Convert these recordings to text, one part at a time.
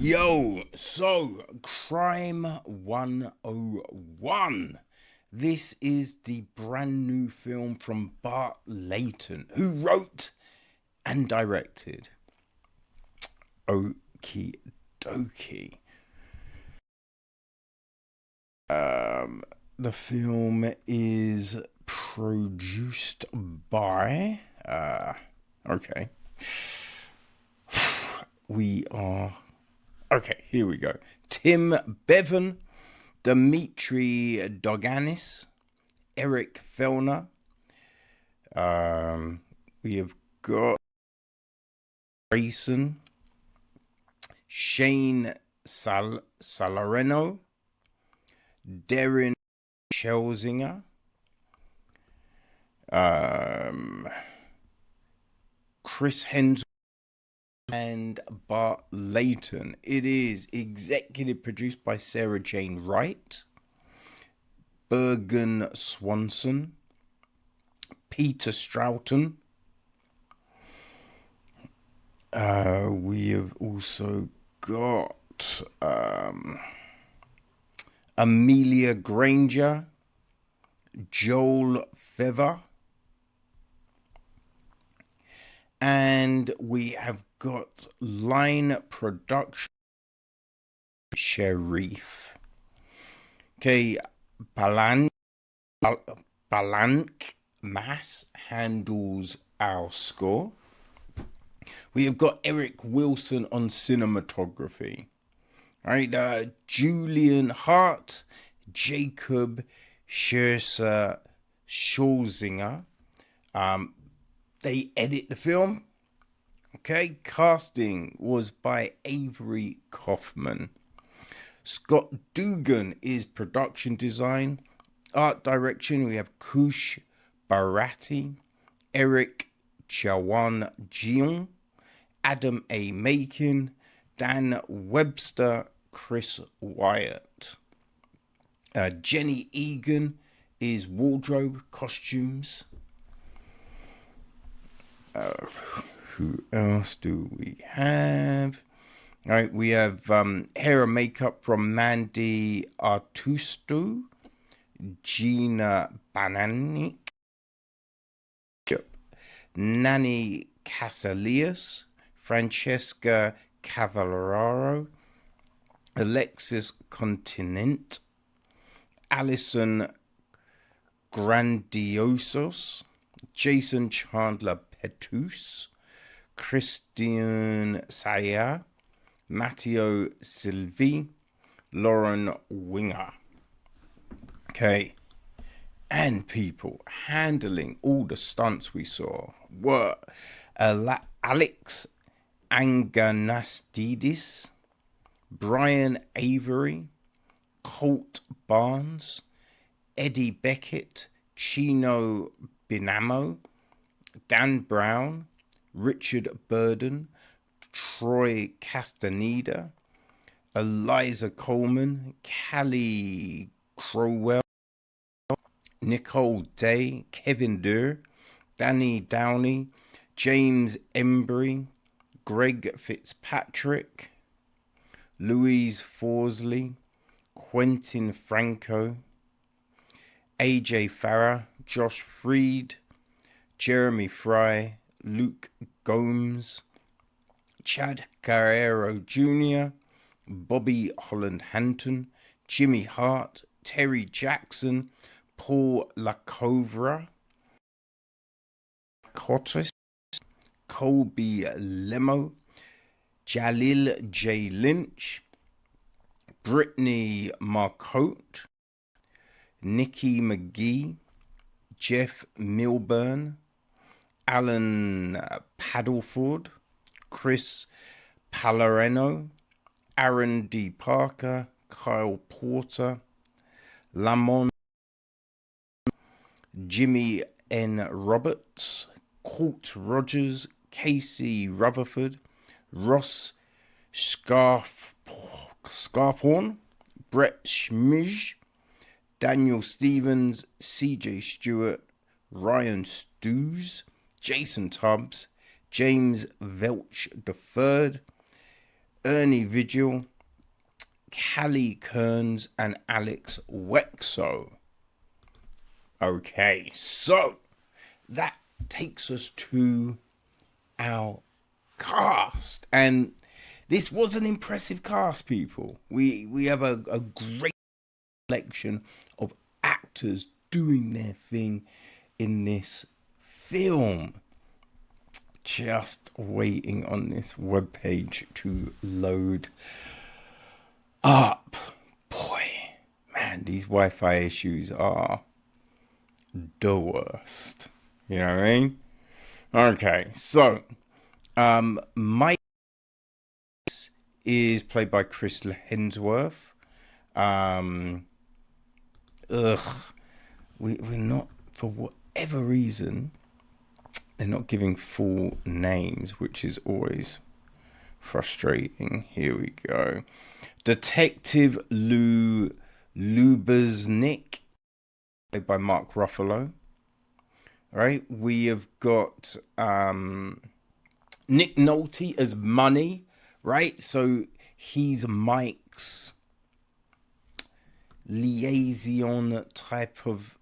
Yo, so Crime 101. This is the brand new film from Bart Layton, who wrote and directed. Okie dokie. The film is produced by. Okay. Okay, here we go. Tim Bevan, Dimitri Doganis, Eric Fellner. We have got Grayson, Shane Salareno, Darren Schelzinger, Chris Hemsworth, and Bart Layton. It is executive produced by Sarah Jane Wright, Bergen Swanson, Peter Stroughton. We have also got Amelia Granger, Joel Feather, and we have got line production Sharif. Okay, Balank Mass handles our score. We have got Eric Wilson on cinematography. All right, Julian Hart, Jacob Scholzinger. They edit the film. Okay, casting was by Avery Kaufman. Scott Dugan is production design. Art direction, we have Kush Bharati, Eric Chawan Jion, Adam A. Makin, Dan Webster, Chris Wyatt. Jenny Egan is wardrobe, costumes. Who else do we have? All right, we have hair and makeup from Mandy Artusto, Gina Bananik, Nani Casalias, Francesca Cavallaro, Alexis Continent, Alison Grandiosos, Jason Chandler Petus, Christian Saya, Matteo Silvi, Lauren Winger. Okay. And people handling all the stunts we saw were Alex Anganastidis, Brian Avery, Colt Barnes, Eddie Beckett, Chino Binamo, Dan Brown, Richard Burden, Troy Castaneda, Eliza Coleman, Callie Crowell, Nicole Day, Kevin Durr, Danny Downey, James Embry, Greg Fitzpatrick, Louise Forsley, Quentin Franco, AJ Farah, Josh Freed, Jeremy Fry, Luke Gomes, Chad Carrero Jr., Bobby Holland-Hanton, Jimmy Hart, Terry Jackson, Paul Lacovra, Cottis, Colby Lemo, Jalil J. Lynch, Brittany Marcotte, Nikki McGee, Jeff Milburn, Alan Paddleford, Chris Palereno, Aaron D. Parker, Kyle Porter, Lamont, Jimmy N. Roberts, Colt Rogers, Casey Rutherford, Ross Scarfhorn, Brett Schmidge, Daniel Stevens, CJ Stewart, Ryan Stews, Jason Tubbs, James Velch III, Ernie Vigil, Callie Kearns, and Alex Wexo. Okay, so that takes us to our cast, and this was an impressive cast, people. We have a great selection of actors doing their thing in this film. Just waiting on this webpage to load up. Boy, man, these Wi-Fi issues are the worst. You know what I mean? Okay, so Mike is played by Chris Hemsworth. We're not, for whatever reason, they're not giving full names, which is always frustrating. Here we go. Detective Lou Lubeznik, played by Mark Ruffalo. Right, we have got Nick Nolte as Money, right? So he's Mike's liaison type of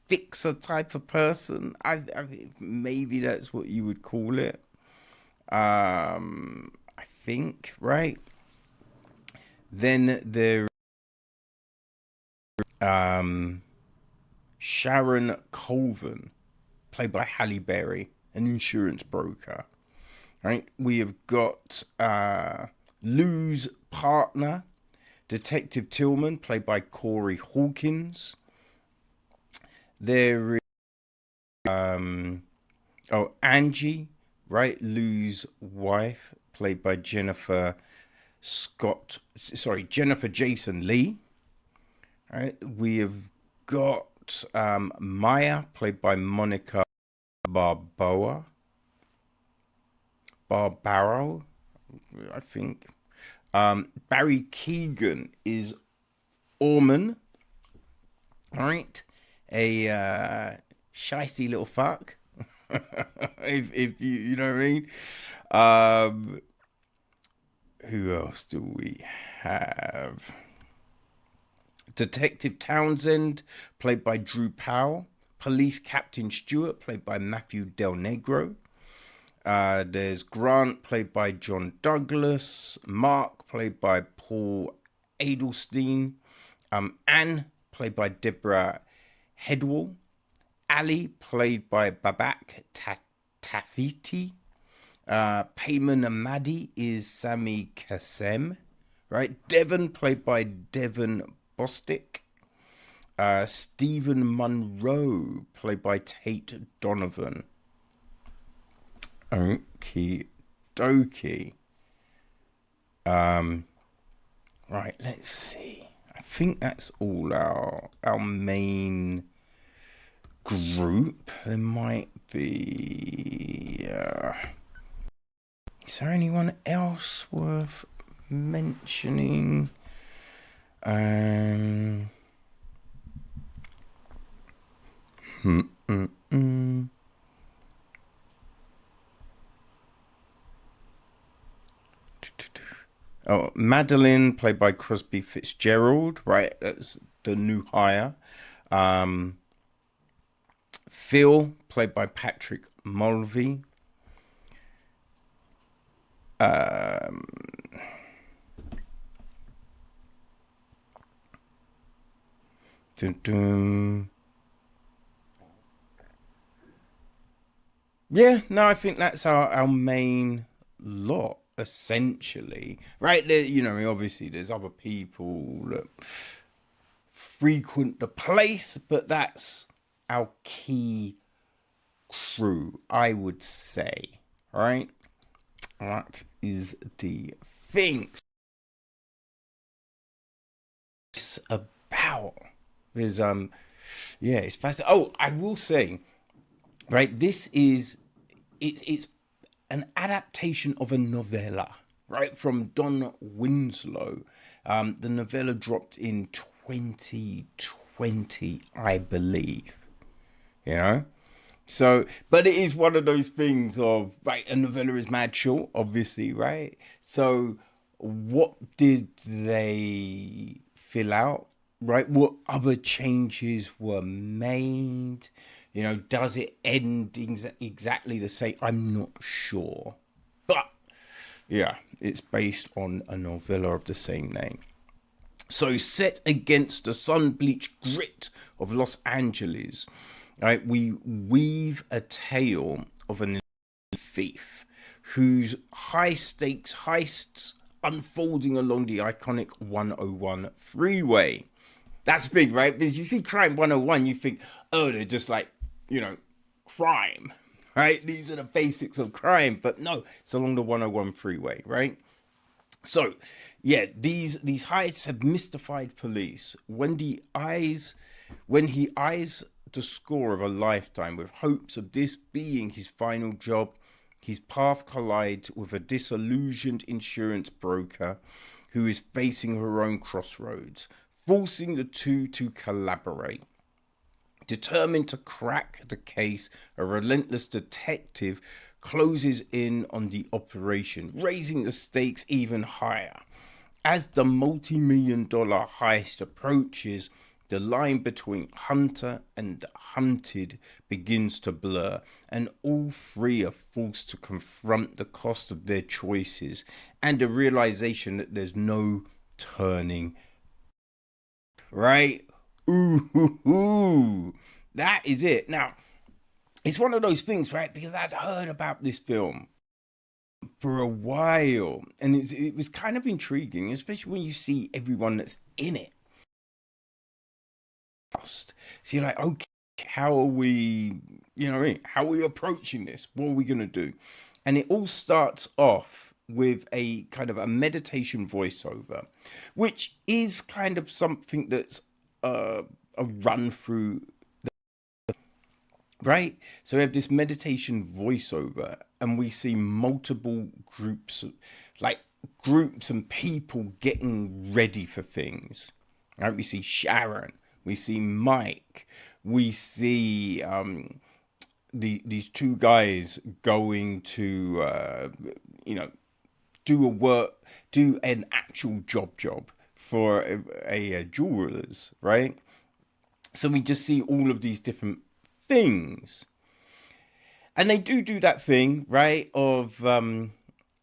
fixer type of person. I maybe that's what you would call it. I think, right? Then there Sharon Colvin, played by Halle Berry, an insurance broker. Right? We have got Lou's partner, Detective Tillman, played by Corey Hawkins. There is Angie, right? Lou's wife, played by Jennifer Jason Leigh. Right? We have got Maya, played by Monica Barbaro, I think. Barry Keoghan is Orman, right? A shicey little fuck, if you know what I mean. Who else do we have? Detective Townsend, played by Drew Powell. Police Captain Stewart, played by Matthew Del Negro. There's Grant, played by John Douglas. Mark, played by Paul Adelstein. Anne, played by Deborah Headwell. Ali, played by Babak Tafiti. Payman Amadi is Sami Kassem. Right? Devon, played by Devon Bostick. Stephen Monroe, played by Tate Donovan. Okie dokie. Right, let's see. I think that's all our main group. There might be... is there anyone else worth mentioning? Oh, Madeline, played by Crosby Fitzgerald, right? That's the new hire. Phil, played by Patrick Mulvey. Yeah, no, I think that's our main lot, essentially. Right there, you know, obviously there's other people that frequent the place, but that's our key crew, I would say. Right? That is the thing. It's about. There's yeah, it's fascinating. Oh, I will say, right, this is it's an adaptation of a novella, right, from Don Winslow. The novella dropped in 2020, I believe. You know? So, but it is one of those things of, right, a novella is mad short, obviously, right? So, what did they fill out, right? What other changes were made? You know, does it end exactly the same? I'm not sure. But, yeah, it's based on a novella of the same name. So, set against the sun-bleached grit of Los Angeles, right, we weave a tale of an thief whose high-stakes heists unfolding along the iconic 101 freeway. That's big, right? Because you see Crime 101, you think, oh, they're just like, crime, right? These are the basics of crime. But no, it's along the 101 freeway, right? So, yeah, these heists have mystified police. When he eyes the score of a lifetime with hopes of this being his final job, his path collides with a disillusioned insurance broker who is facing her own crossroads, forcing the two to collaborate. Determined to crack the case, a relentless detective closes in on the operation, raising the stakes even higher. As the multi-million-dollar heist approaches, the line between hunter and hunted begins to blur, and all three are forced to confront the cost of their choices and the realization that there's no turning. Right? Ooh, that is it. Now, it's one of those things, right? Because I'd heard about this film for a while, and it was kind of intriguing, especially when you see everyone that's in it. So you're like, okay, how are we, how are we approaching this? What are we going to do? And it all starts off with a kind of a meditation voiceover, which is kind of something that's a run through, right? So we have this meditation voiceover, and we see multiple groups, groups and people getting ready for things. Right? We see Sharon, we see Mike, we see these two guys going to do an actual job for a jeweler's, right? So we just see all of these different things, and they do that thing, right, of and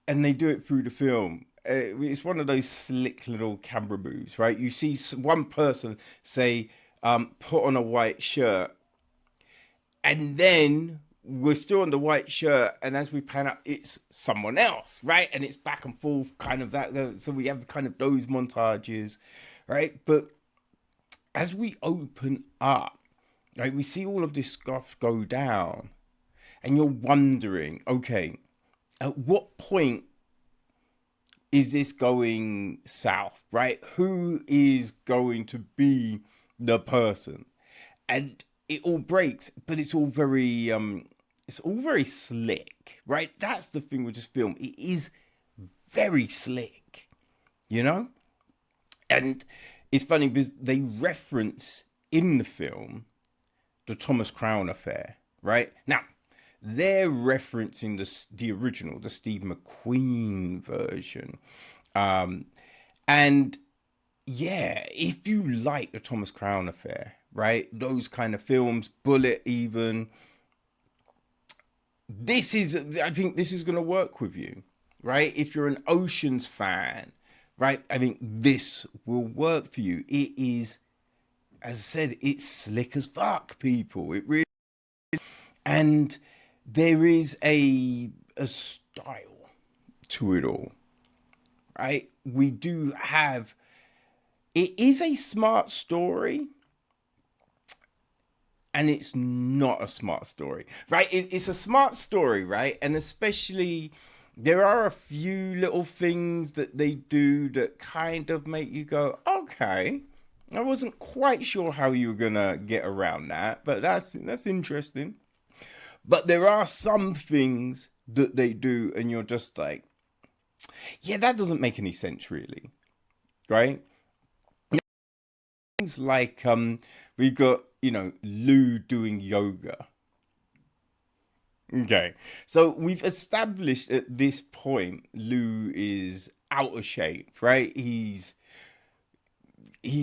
they do it through the film. It's one of those slick little camera moves, right? You see one person say, put on a white shirt, and then we're still on the white shirt, and as we pan up, it's someone else, right? And it's back and forth, kind of that. So we have kind of those montages, right? But as we open up, right, we see all of this stuff go down, and you're wondering, okay, at what point is this going south, right? Who is going to be the person? And it all breaks, but it's all very slick, right? That's the thing with this film. It is very slick, And it's funny because they reference in the film the Thomas Crown affair, right? Now, they're referencing the original, the Steve McQueen version. And yeah, if you like the Thomas Crown affair, right? Those kind of films, Bullet even, I think this is going to work with you, right? If you're an Ocean's fan, right? I think this will work for you. It is, as I said, it's slick as fuck, people. It really is. And there is a style to it all, right? We do have, it is a smart story, and it's not a smart story, right? It's a smart story, right? And especially, there are a few little things that they do that kind of make you go, okay, I wasn't quite sure how you were gonna get around that, but that's interesting. But there are some things that they do, and you're just like, yeah, that doesn't make any sense, really, right? Things like we got Lou doing yoga, Okay. So we've established at this point Lou is out of shape, right? His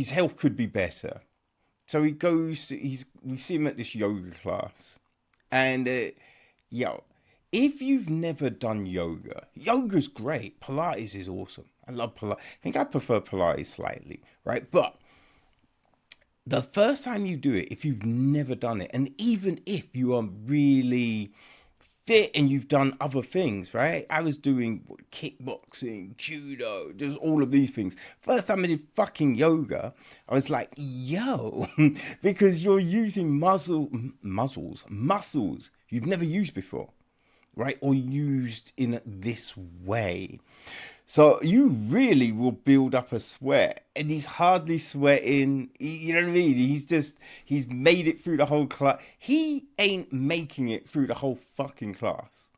health could be better. So he goes to, we see him at this yoga class. And yo, if you've never done yoga, yoga's great. Pilates is awesome. I love Pilates. I think I prefer Pilates slightly, right? But the first time you do it, if you've never done it, and even if you are really fit and you've done other things, right? I was doing kickboxing, judo, just all of these things. First time I did fucking yoga, I was like, yo, because you're using muscles you've never used before, right? Or used in this way. So you really will build up a sweat, and he's hardly sweating. You know what I mean? He's made it through the whole class. He ain't making it through the whole fucking class,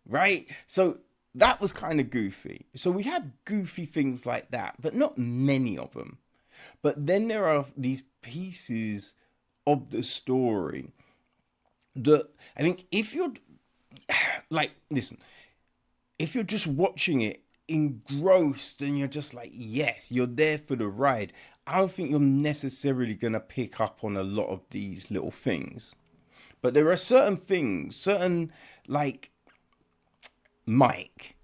right? So that was kind of goofy. So we have goofy things like that, but not many of them. But then there are these pieces of the story that I think if you're like, listen, if you're just watching it engrossed and you're just like, yes, you're there for the ride, I don't think you're necessarily going to pick up on a lot of these little things. But there are certain things, like Mike,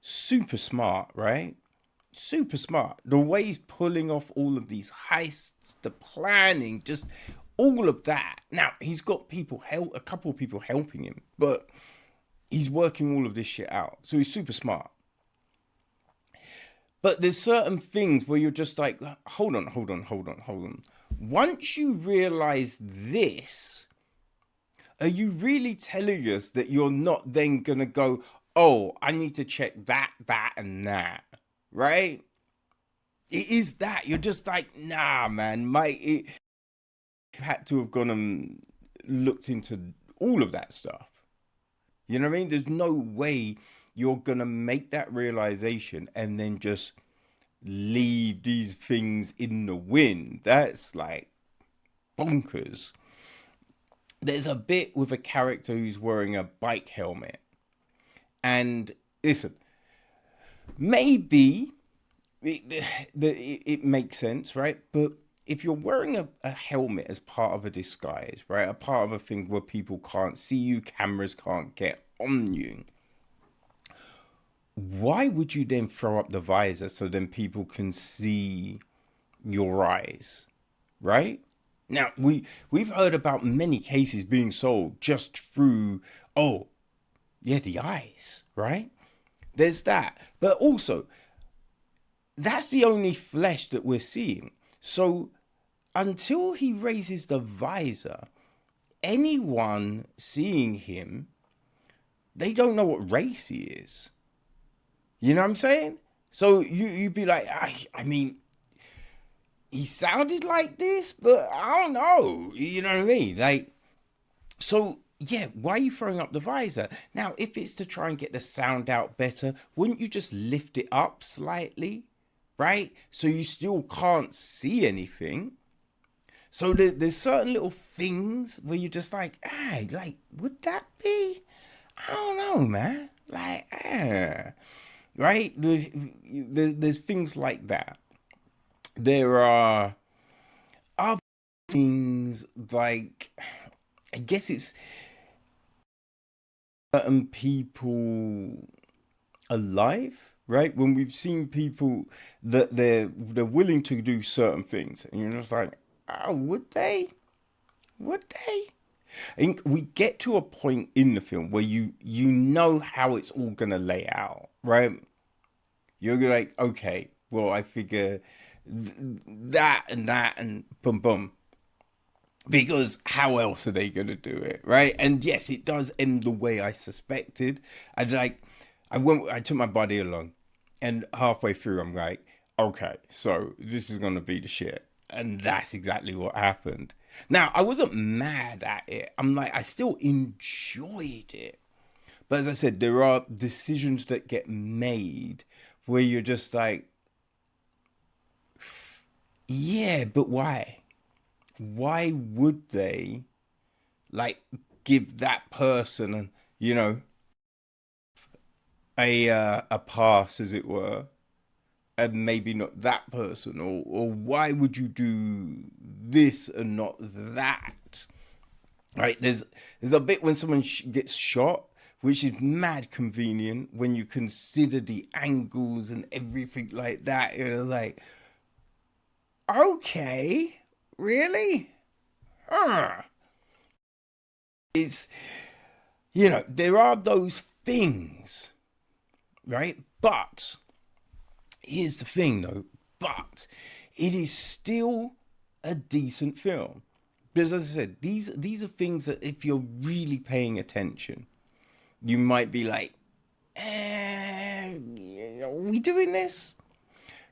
super smart, right? Super smart. The way he's pulling off all of these heists, the planning, just all of that. Now, he's got a couple of people helping him, but he's working all of this shit out. So he's super smart. But there's certain things where you're just like, hold on. Once you realize this, are you really telling us that you're not then going to go, oh, I need to check that, and that, right? It is that. You're just like, nah, man, it had to have gone and looked into all of that stuff. You know what I mean? There's no way you're going to make that realization and then just leave these things in the wind. That's like bonkers. There's a bit with a character who's wearing a bike helmet. And listen, maybe it makes sense, right? But if you're wearing a helmet as part of a disguise, right? A part of a thing where people can't see you, cameras can't get on you, why would you then throw up the visor so then people can see your eyes, right? Now, we've heard about many cases being solved just through, oh, yeah, the eyes, right? There's that. But also, that's the only flesh that we're seeing. So until he raises the visor, anyone seeing him, they don't know what race he is. You know what I'm saying? So you'd be like, I mean, he sounded like this, but I don't know. You know what I mean? Like, so yeah, why are you throwing up the visor? Now, if it's to try and get the sound out better, wouldn't you just lift it up slightly, right? So you still can't see anything. So there's certain little things where you're just like, like, would that be? I don't know, man. Like, right? There's things like that. There are other things like, I guess it's certain people alive, right? When we've seen people that they're willing to do certain things, and you're just like, oh, would they? Would they? I think we get to a point in the film where you know how it's all gonna lay out, right? You're like, okay, well, I figure that and boom boom, because how else are they gonna do it, right? And yes, it does end the way I suspected. I took my buddy along, and halfway through I'm like, okay, so this is gonna be the shit. And that's exactly what happened. Now, I wasn't mad at it. I'm like, I still enjoyed it. But as I said, there are decisions that get made where you're just like, yeah, but why? Why would they, like, give that person, you know, a pass, as it were, and maybe not that person, or why would you do this and not that? Right? There's a bit when someone gets shot, which is mad convenient when you consider the angles and everything like that. You're like, okay, really? Huh. It's, you know, there are those things, right? But here's the thing, though. But it is still a decent film. Because as I said, these are things that if you're really paying attention, you might be like, are we doing this?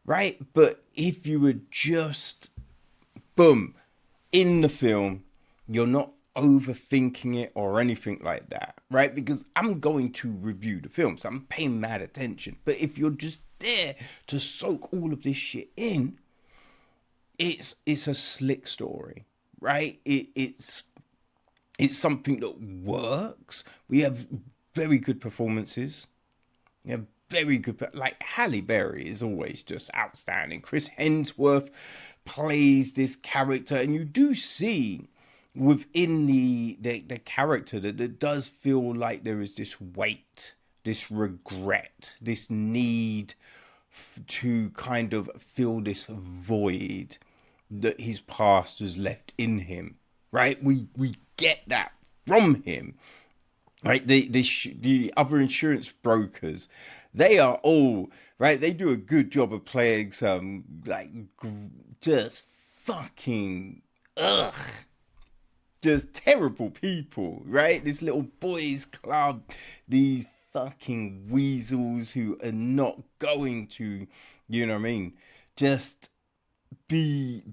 Right? But if you were just, boom, in the film, you're not overthinking it or anything like that, right? Because I'm going to review the film, so I'm paying mad attention. But if you're just there to soak all of this shit in, it's a slick story, right? It's something that works. We have very good performances. We have very good, like Halle Berry is always just outstanding. Chris Hemsworth plays this character, and you do see within the character that it does feel like there is this weight, this regret, this need to kind of fill this void that his past has left in him, right? We get that from him, right? The other insurance brokers, they are all, right? They do a good job of playing some, like, just fucking, just terrible people, right? This little boys club, these fucking weasels who are not going to, you know what I mean, just be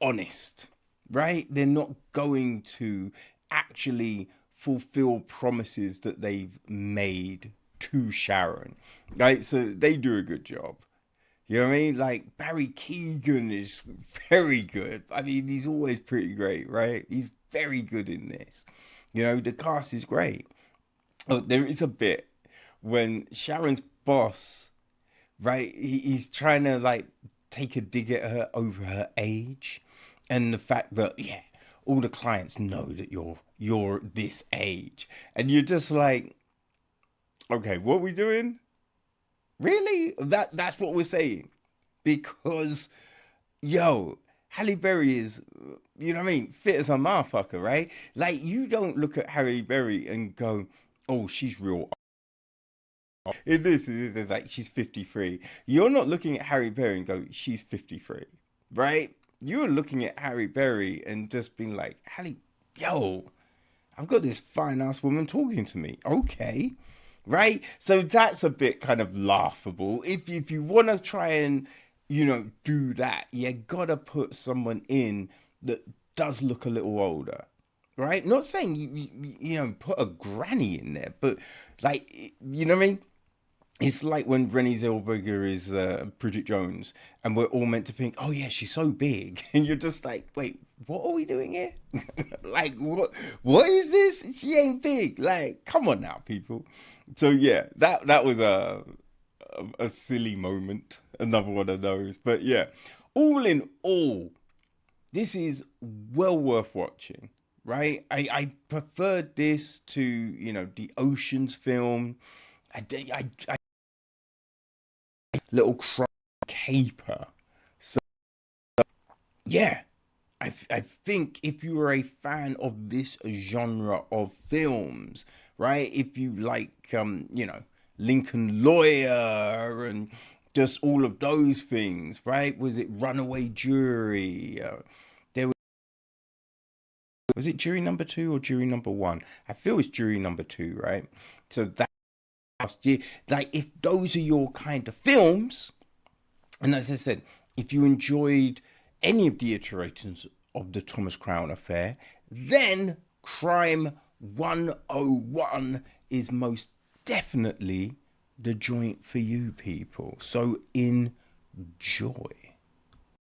honest, right? They're not going to actually fulfill promises that they've made to Sharon, right? So they do a good job. You know what I mean? Like, Barry Keoghan is very good. I mean, he's always pretty great, right? He's very good in this. You know, the cast is great. Oh, there is a bit when Sharon's boss, right, he's trying to, like, take a dig at her over her age and the fact that, yeah, all the clients know that you're this age. And you're just like, okay, what are we doing? Really? That's what we're saying. Because, yo, Halle Berry is, you know what I mean, fit as a motherfucker, right? Like, you don't look at Halle Berry and go, oh, she's real. In this is like, she's 53. You're not looking at Halle Berry and go, she's 53, right? You're looking at Halle Berry and just being like, Halle, yo, I've got this fine ass woman talking to me. Okay. Right? So that's a bit kind of laughable. If you want to try and, you know, do that, you gotta put someone in that does look a little older. Right? Not saying you know, put a granny in there, but, like, you know what I mean? It's like when Renée Zellweger is Bridget Jones, and we're all meant to think, oh yeah, she's so big, and you're just like, wait, what are we doing here? Like, what is this? She ain't big. Like, come on now, people. So yeah, that was a silly moment, another one of those. But yeah, all in all, this is well worth watching, right? I preferred this to, you know, the Ocean's film. I little caper. So yeah, I think if you are a fan of this genre of films, right? If you like, you know, Lincoln Lawyer and just all of those things, right? Was it Runaway Jury? There was it Jury Number 2 or Jury Number 1? I feel it's Jury Number 2, right? So that last year, like, if those are your kind of films, and as I said, if you enjoyed any of the iterations of the Thomas Crown Affair, then Crime 101 is most definitely the joint for you people. So enjoy.